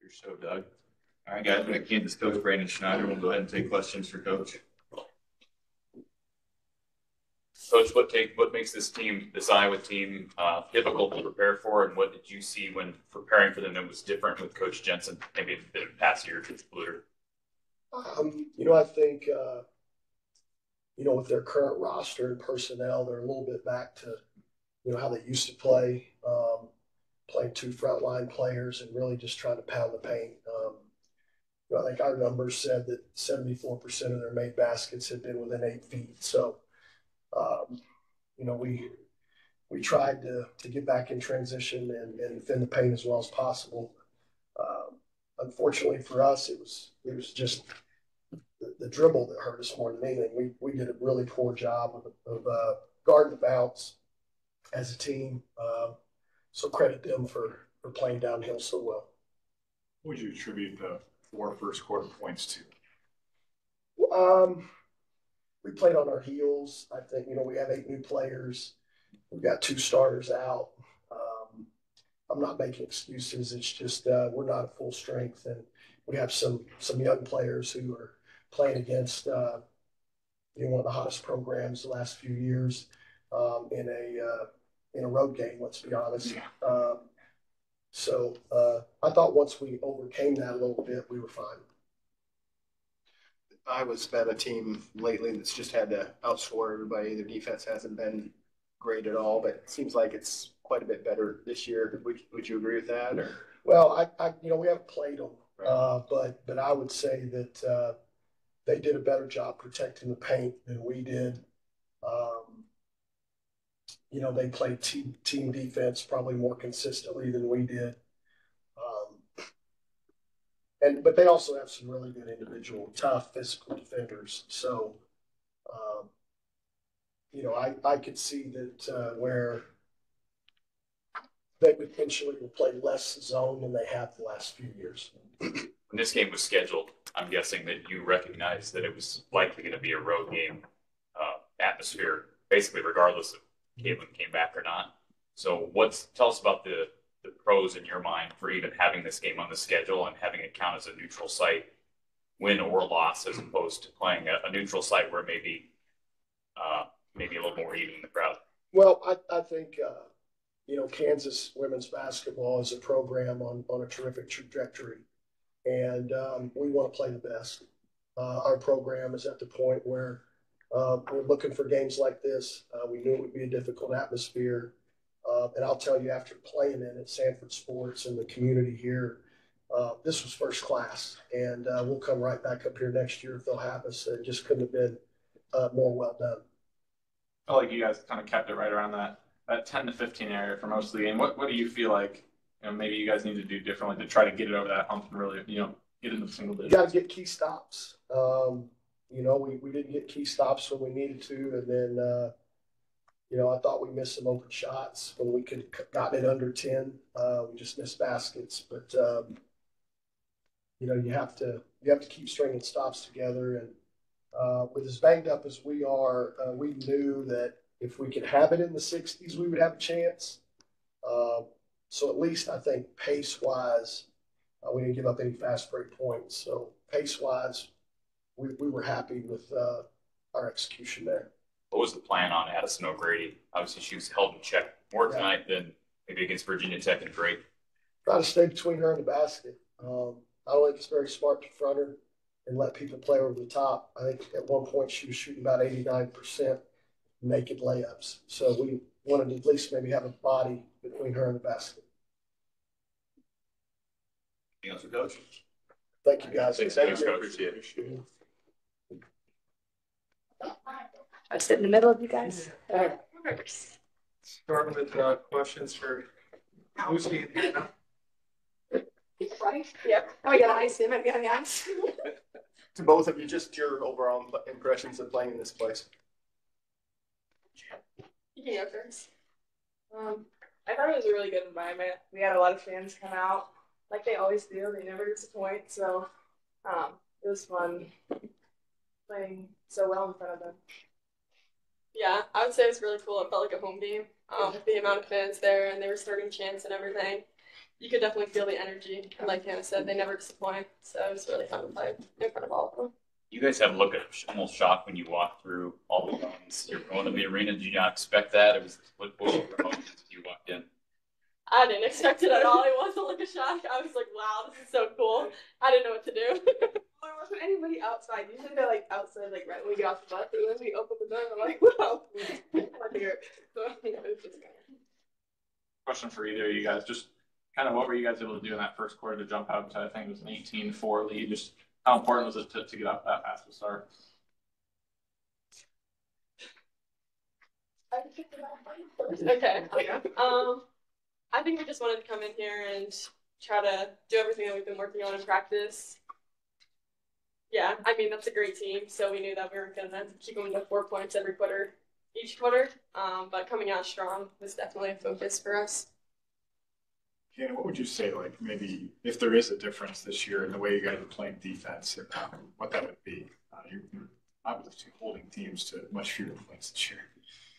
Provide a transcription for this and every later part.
You're so Doug. All right, guys, we got Kansas coach Brandon Schneider. We'll go ahead and take questions for Coach. Coach, what makes this Iowa team, difficult to prepare for, and what did you see when preparing for them that was different with Coach Jensen? Maybe a bit of past year to Bluter. I think with their current roster and personnel, they're a little bit back to how they used to play, playing two frontline players and really just trying to pound the paint. I think our numbers said that 74% of their made baskets had been within 8 feet. So, we tried to get back in transition and defend the paint as well as possible. Unfortunately for us, it was just the dribble that hurt us more than anything. We did a really poor job of guarding the bounce as a team. So credit them for playing downhill so well. What would you attribute the 4 first quarter points to? We played on our heels. I think, we have 8 new players. We've got 2 starters out. I'm not making excuses. It's just we're not at full strength, and we have some young players who are playing against one of the hottest programs the last few years in a road game. Let's be honest. Yeah. So I thought once we overcame that a little bit, we were fine. Iowa's been a team lately that's just had to outscore everybody. Their defense hasn't been great at all, but it seems like it's quite a bit better this year. Would you agree with that? Or? Well, we haven't played them, but I would say that they did a better job protecting the paint than we did. They played team defense probably more consistently than we did. But they also have some really good individual, tough, physical defenders. So, I could see that where they potentially will play less zone than they have the last few years. When this game was scheduled, I'm guessing that you recognized that it was likely going to be a road game atmosphere, basically regardless of Caitlin came back or not. So tell us about the pros in your mind for even having this game on the schedule and having it count as a neutral site, win or loss, as opposed to playing a neutral site where maybe a little more even in the crowd. Well, I think Kansas women's basketball is a program on a terrific trajectory, and we want to play the best. Our program is at the point where we're looking for games like this. We knew it would be a difficult atmosphere. And I'll tell you, after playing in at Sanford Sports and the community here, this was first class. And we'll come right back up here next year if they'll have us. It just couldn't have been more well done. I feel like you guys kind of kept it right around that 10 to 15 area for most of the game. What do you feel like maybe you guys need to do differently to try to get it over that hump and really get into the single digits? You got to get key stops. We didn't get key stops when we needed to, and then I thought we missed some open shots when we could have gotten it under 10. We just missed baskets, but you have to keep stringing stops together. And with as banged up as we are, we knew that if we could have it in the 60s, we would have a chance. So at least I think pace-wise, we didn't give up any fast break points. So pace-wise, we were happy with our execution there. What was the plan on Addison O'Grady? Obviously, she was held in check more tonight than maybe against Virginia Tech and Drake. Try to stay between her and the basket. I don't think it's very smart to front her and let people play over the top. I think at one point she was shooting about 89% naked layups. So we wanted to at least maybe have a body between her and the basket. Anything else for Coach? Thank you, guys. Thanks, Coach. Appreciate it. I sit in the middle of you guys. Start with questions for Lucy and Hannah. Right? Yep. Oh, we got ice in. Might be on the ice. To both of you, just your overall impressions of playing in this place. You can go first. I thought it was a really good environment. We had a lot of fans come out, like they always do. They never disappoint. So it was fun playing so well in front of them. Yeah, I would say it's really cool. It felt like a home game. The amount of fans there, and they were starting chants and everything. you could definitely feel the energy. And like Hannah said, they never disappoint. So it was really fun to play in front of all of them. You guys have a look at almost shocked when you walk through all the mountains. You're going to the arena. Did you not expect that? It was what were your emotions when you walked in? I didn't expect it at all. It wasn't like a shock. I was like, wow, this is so cool. I didn't know what to do. There wasn't anybody outside. Usually they're like outside, like right when we get off the bus, and then we open the door, and I'm like, wow, I'm here. So it was just kind of. Question for either of you guys, just kind of what were you guys able to do in that first quarter to jump out to, I think it was an 18-4 lead, just how important was it to get out that fast to start? Okay. I think we just wanted to come in here and try to do everything that we've been working on in practice. Yeah, I mean, that's a great team, so we knew that we weren't going to keep them to 4 points each quarter, but coming out strong was definitely a focus for us. Hannah, what would you say, like, maybe if there is a difference this year in the way you guys are playing defense, what that would be? You're obviously holding teams to much fewer points this year.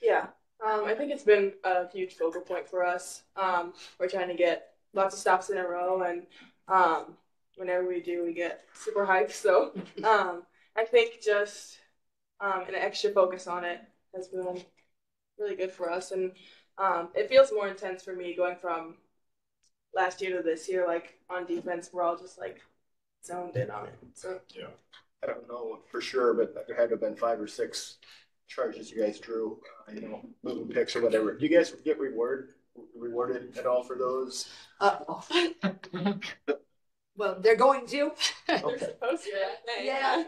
Yeah, I think it's been a huge focal point for us. We're trying to get lots of stops in a row, and whenever we do, we get super hyped. So I think just an extra focus on it has been really good for us, and it feels more intense for me going from last year to this year. Like on defense, we're all just like zoned in on it. So yeah, I don't know for sure, but there had to have been 5 or 6 charges you guys drew, moving picks or whatever. Do you guys get rewarded at all for those? Well, they're going to. They're supposed to. Yeah,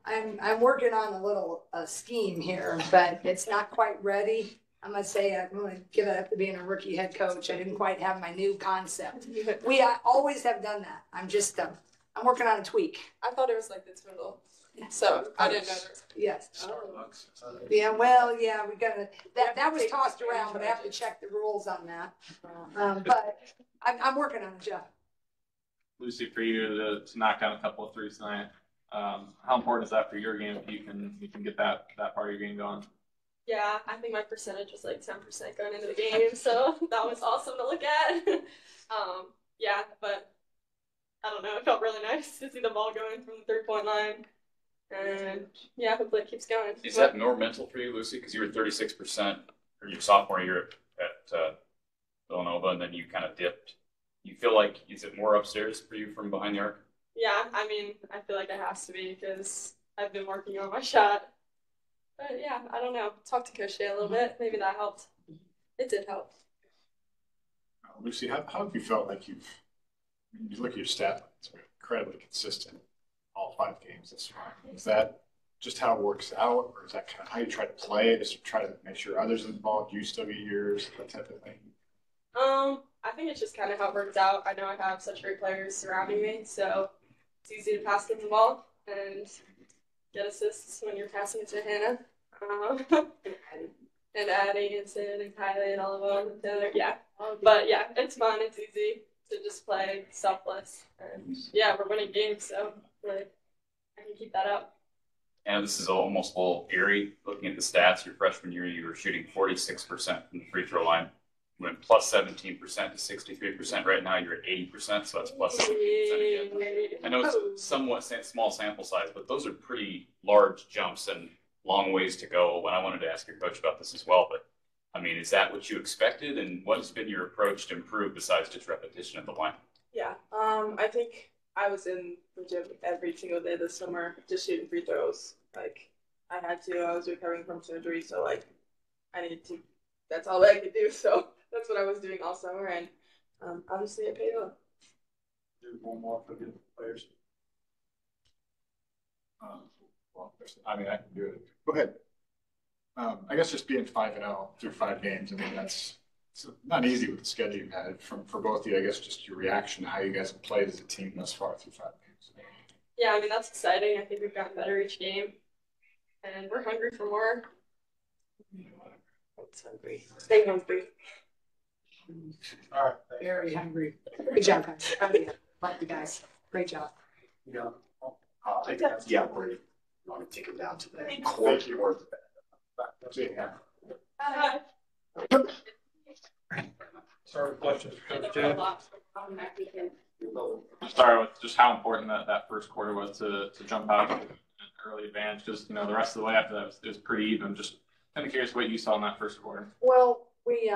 I'm working on a little scheme here, but it's not quite ready. I must say, I'm going to give it up to being a rookie head coach. I didn't quite have my new concept. We always have done that. I'm just, I'm working on a tweak. I thought it was like the Twiddle. So I didn't know there was. Yes. Starbucks. Yeah, well, yeah, we got to, that was tossed around, but I have to check the rules on that. But I'm working on it, Jeff. Lucy, for you to knock down a couple of threes tonight, how important is that for your game if you can get that part of your game going? Yeah, I think my percentage was like 10% going into the game, so that was awesome to look at. Yeah, but I don't know, it felt really nice to see the ball going from the 3-point line. And yeah, hopefully it keeps going. Is that more mental for you, Lucy? Because you were 36% for your sophomore year at Villanova, and then you kind of dipped. You feel like, is it more upstairs for you from behind the arc? Yeah, I mean, I feel like it has to be because I've been working on my shot. But yeah, I don't know. Talk to Coach Shea a little bit. Maybe that helped. It did help. Lucy, how have you felt like you look at your stat line, it's incredibly consistent all 5 games this far. Is that just how it works out, or is that kind of how you try to play it? Is to try to make sure others are involved, you still get yours, that type of thing? I think it's just kind of how it works out. I know I have such great players surrounding me, so it's easy to pass them the ball and get assists when you're passing it to Hannah. And Addie and Sid and Kylie and all of them. Yeah. But yeah, it's fun. It's easy to just play selfless. And yeah, we're winning games, so like, I can keep that up. And this is almost a little eerie. Looking at the stats, your freshman year, you were shooting 46% from the free throw line. Went plus 17% to 63%. Right now, you're at 80%, so that's plus 17% again. I know it's somewhat small sample size, but those are pretty large jumps and long ways to go. And I wanted to ask your coach about this as well. But I mean, is that what you expected? And what has been your approach to improve besides just repetition at the line? Yeah, I think I was in the gym every single day this summer just shooting free throws. Like, I had to. I was recovering from surgery, so like, I needed to. That's all I could do. So that's what I was doing all summer, and obviously it paid off. Do one more for the players. Well, I mean, I can do it. Go ahead. I guess just being 5-0 through 5 games. I mean, it's not easy with the schedule you've had for both of you. I guess just your reaction to how you guys have played as a team thus far through 5 games. Yeah, I mean, that's exciting. I think we've gotten better each game, and we're hungry for more. It's hungry. Stay hungry. All right. Very hungry. Good job, guys. Proud of you. Love you guys. Great job. Yeah. Yeah, we're going to take it down to the court. Or the Yeah. Bye. Start with questions for Coach Jan. Start with just how important that first quarter was to jump out an early advantage, because the rest of the way after that was pretty even. Just kind of curious what you saw in that first quarter. Well, we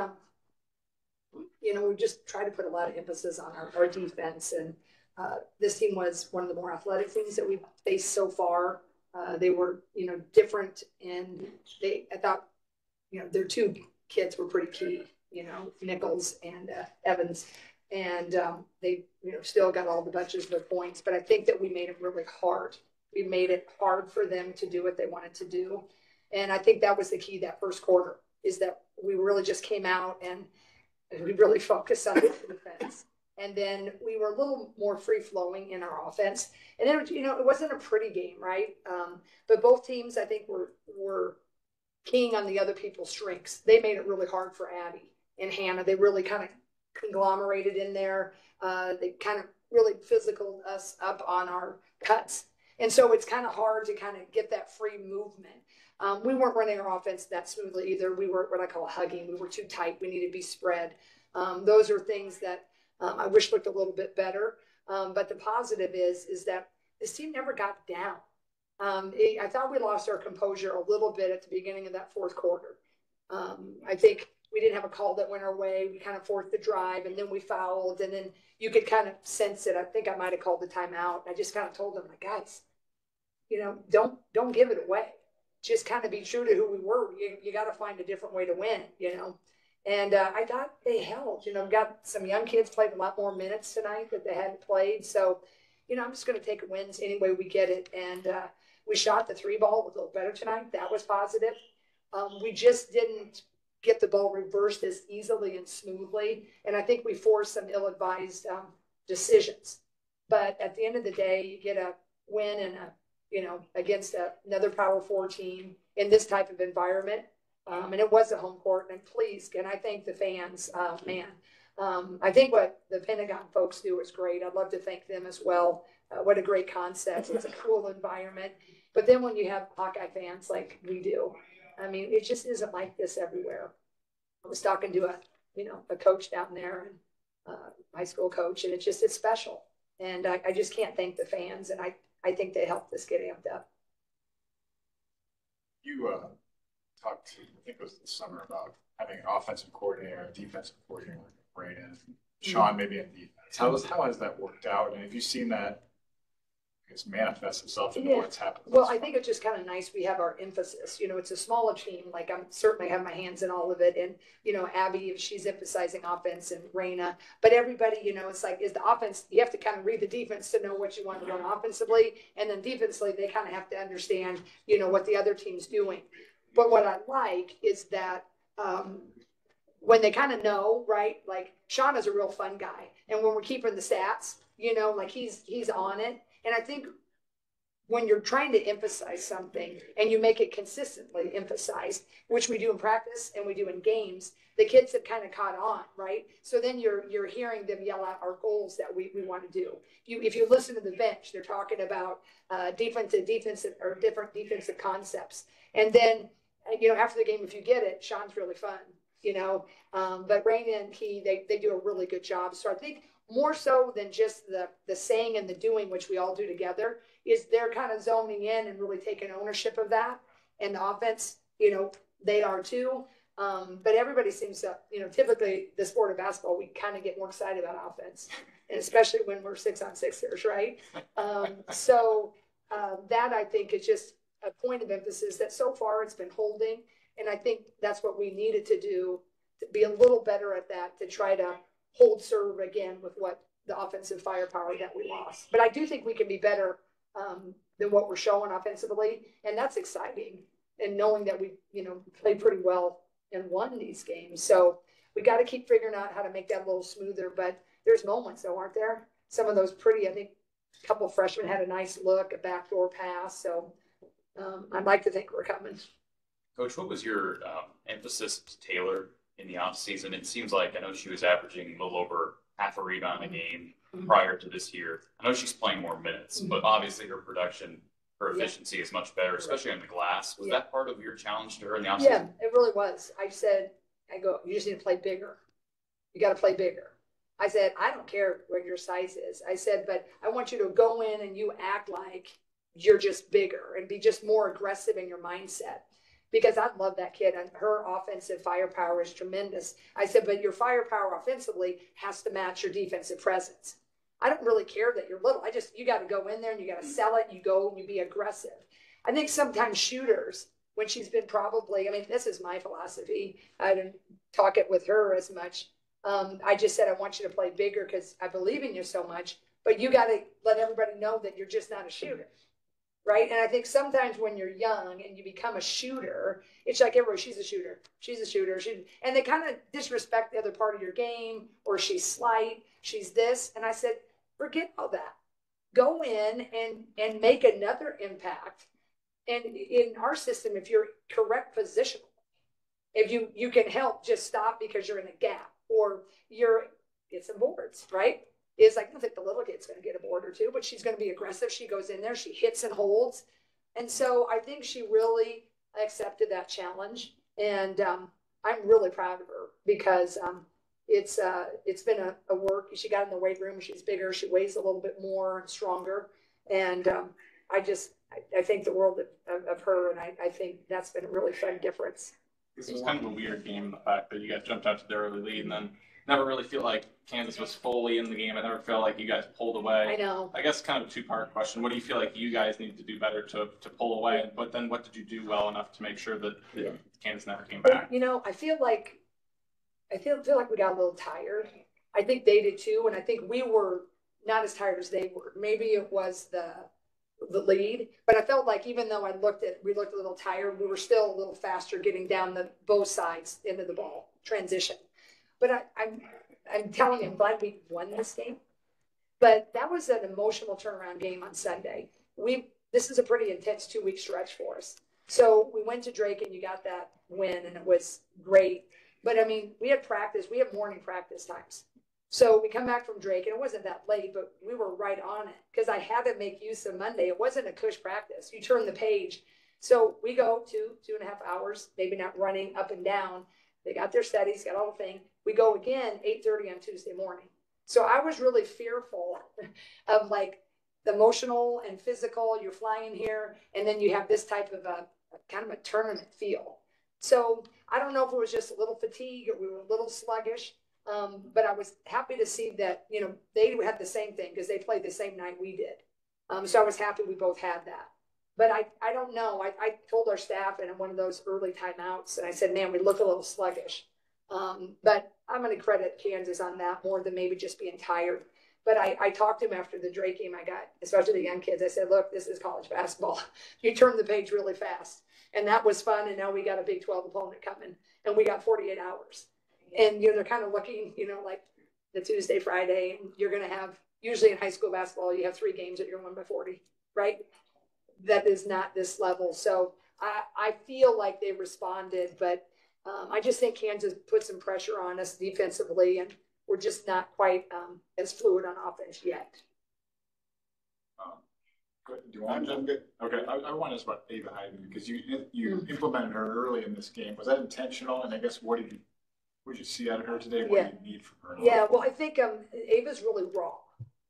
just tried to put a lot of emphasis on our defense, and this team was one of the more athletic teams that we've faced so far. They were, different, and I thought, their two kids were pretty key, Nichols and Evans, and they, still got all the bunches of their points. But I think that we made it really hard. We made it hard for them to do what they wanted to do, and I think that was the key that first quarter, is that we really just came out and we really focused on the defense. And then we were a little more free-flowing in our offense. And then, it wasn't a pretty game, right? But both teams, I think, were keying on the other people's strengths. They made it really hard for Abby and Hannah. They really kind of conglomerated in there. They kind of really physical us up on our cuts. And so it's kind of hard to kind of get that free movement. We weren't running our offense that smoothly either. We were what I call hugging. We were too tight. We needed to be spread. Those are things that I wish looked a little bit better. But the positive is that this team never got down. I thought we lost our composure a little bit at the beginning of that fourth quarter. I think we didn't have a call that went our way. We kind of forced the drive, and then we fouled, and then you could kind of sense it. I think I might have called the timeout. I just kind of told them, like, guys, don't give it away. Just kind of be true to who we were. You got to find a different way to win, And I thought they held. Got some young kids played a lot more minutes tonight that they hadn't played. So, I'm just going to take wins any way we get it. And we shot the 3-ball a little better tonight. That was positive. We just didn't get the ball reversed as easily and smoothly. And I think we forced some ill-advised decisions. But at the end of the day, you get a win and against another Power 4 team in this type of environment. And it was a home court, and please, and I thank the fans, I think what the Pentagon folks do is great. I'd love to thank them as well. What a great concept. It's a cool environment. But then when you have Hawkeye fans like we do, I mean, it just isn't like this everywhere. I was talking to a coach down there, and high school coach, and it's special. And I just can't thank the fans, and I think they helped us get amped up. You talked to, I think it was this summer, about having an offensive coordinator, a defensive coordinator, like Brandon, Sean maybe in defense. How has that worked out? And have you seen that, I guess, manifest itself in what's happened? Well, I think it's just kind of nice. We have our emphasis. It's a smaller team. Like, I'm certainly have my hands in all of it. And, Abby, if she's emphasizing offense, and Raina. But everybody, it's like, is the offense, you have to kind of read the defense to know what you want to run offensively. And then defensively, they kind of have to understand, what the other team's doing. But what I like is that when they kind of know, right, like Sean is a real fun guy. And when we're keeping the stats, like he's on it. And I think when you're trying to emphasize something and you make it consistently emphasized, which we do in practice and we do in games, the kids have kind of caught on, right? So then you're hearing them yell out our goals that we want to do. If you listen to the bench, they're talking about defensive or different defensive concepts. And then, after the game, if you get it, Sean's really fun, but Raina and Key, they do a really good job. So I think more so than just the saying and the doing, which we all do together, is they're kind of zoning in and really taking ownership of that. And the offense, they are too. But everybody seems to, typically the sport of basketball, we kind of get more excited about offense, and especially when we're 6-on-6ers, right? That I think is just a point of emphasis that so far it's been holding. And I think that's what we needed to do, to be a little better at that, to try to hold serve again with what the offensive firepower that we lost. But I do think we can be better than what we're showing offensively. And that's exciting. And knowing that we, played pretty well and won these games. So we got to keep figuring out how to make that a little smoother. But there's moments, though, aren't there? Some of those pretty, I think a couple of freshmen had a nice look, a backdoor pass. So I'd like to think we're coming. Coach, what was your emphasis to Taylor in the offseason? It seems like, I know she was averaging a little over half a rebound a game prior to this year. I know she's playing more minutes, but obviously her production, her efficiency is much better, especially on the glass. Was that part of your challenge to her in the offseason? Yeah, it really was. You just need to play bigger. You got to play bigger. I said, I don't care what your size is. I said, but I want you to go in and you act like you're just bigger and be just more aggressive in your mindset. Because I love that kid and her offensive firepower is tremendous. I said, but your firepower offensively has to match your defensive presence. I don't really care that you're little. You got to go in there and you got to sell it. You go and you be aggressive. I think sometimes shooters, when she's been probably, I mean, this is my philosophy. I didn't talk it with her as much. I just said, I want you to play bigger because I believe in you so much, but you got to let everybody know that you're just not a shooter. Right. And I think sometimes when you're young and you become a shooter, it's like everybody, she's a shooter. She's a shooter. And they kind of disrespect the other part of your game, or she's slight, she's this. And I said, forget all that. Go in and make another impact. And in our system, if you're correct positional, if you can help, just stop because you're in a gap or get some boards, right? Is I don't think the little kid's going to get a board or two, but she's going to be aggressive. She goes in there, she hits and holds. And so I think she really accepted that challenge. And I'm really proud of her because it's been a work. She got in the weight room. She's bigger. She weighs a little bit more and stronger. And I think the world of her. And I think that's been a really fun difference. This was kind of a weird game, the fact that you guys jumped out to the early lead and then never really feel like Kansas was fully in the game. I never feel like you guys pulled away. I know. I guess kind of a two-part question. What do you feel like you guys need to do better to pull away? But then what did you do well enough to make sure that Kansas never came back? You know, I feel like we got a little tired. I think they did too, and I think we were not as tired as they were. Maybe it was the lead, but I felt like even though we looked a little tired, we were still a little faster getting down both sides into the ball transition. But I'm telling you, I'm glad we won this game. But that was an emotional turnaround game on Sunday. This is a pretty intense 2-week stretch for us. So we went to Drake and you got that win and it was great. But I mean, we had practice. We have morning practice times. So we come back from Drake and it wasn't that late, but we were right on it because I had to make use of Monday. It wasn't a cush practice. You turn the page. So we go 2.5 hours, maybe not running up and down. They got their studies, got all the thing. We go again 8:30 on Tuesday morning. So I was really fearful of like the emotional and physical. You're flying here, and then you have this type of a kind of a tournament feel. So I don't know if it was just a little fatigue or we were a little sluggish, but I was happy to see that they had the same thing because they played the same night we did. So I was happy we both had that. But I don't know. I told our staff in one of those early timeouts, and I said, man, we look a little sluggish. But I'm going to credit Kansas on that more than maybe just being tired. But I talked to him after the Drake game I got, especially the young kids. I said, look, this is college basketball. You turn the page really fast. And that was fun. And now we got a Big 12 opponent coming, and we got 48 hours. And, they're kind of looking, like the Tuesday, Friday, and you're going to have, usually in high school basketball, you have 3 games that you're going to win by 40, right? That is not this level. So I feel like they responded, but I just think Kansas put some pressure on us defensively, and we're just not quite as fluid on offense yet. Good. Do you want to jump in? Okay, I want to ask about Ava Hyden because you implemented her early in this game. Was that intentional? And I guess what did you see out of her today? What do you need from her? Yeah, well, I think Ava's really raw,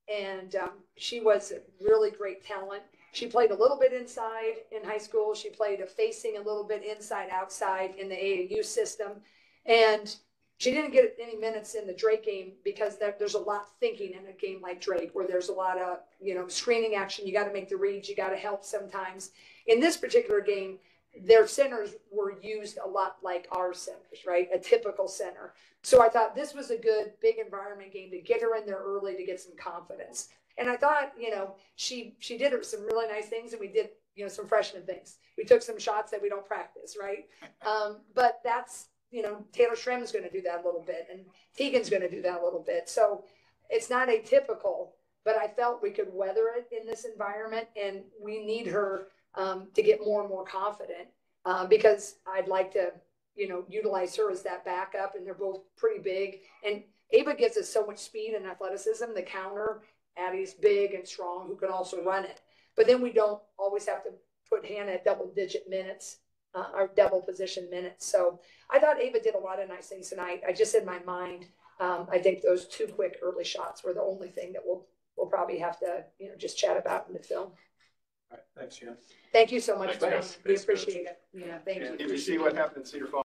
and she was a really great talent. She played a little bit inside in high school. She played facing a little bit inside, outside in the AAU system. And she didn't get any minutes in the Drake game because there's a lot thinking in a game like Drake where there's a lot of, screening action. You got to make the reads. You got to help sometimes. In this particular game, their centers were used a lot like our centers, right? A typical center. So I thought this was a good big environment game to get her in there early to get some confidence. And I thought, she did some really nice things, and we did, some freshman things. We took some shots that we don't practice, right? But that's, Taylor Schramm's going to do that a little bit, and Tegan's going to do that a little bit. So it's not atypical, but I felt we could weather it in this environment, and we need her to get more and more confident because I'd like to, utilize her as that backup, and they're both pretty big. And Ava gives us so much speed and athleticism, the counter. Addie's big and strong, who can also run it. But then we don't always have to put Hannah at double-digit minutes or double position minutes. So I thought Ava did a lot of nice things tonight. I just in my mind, I think those 2 quick early shots were the only thing that we'll probably have to, just chat about in the film. All right, thanks, Jan. Thank you so much, Thanks, Brian. guys. We Thanks, Coach. appreciate it. Yeah, thank you. Did you see what happened in Cedar Falls?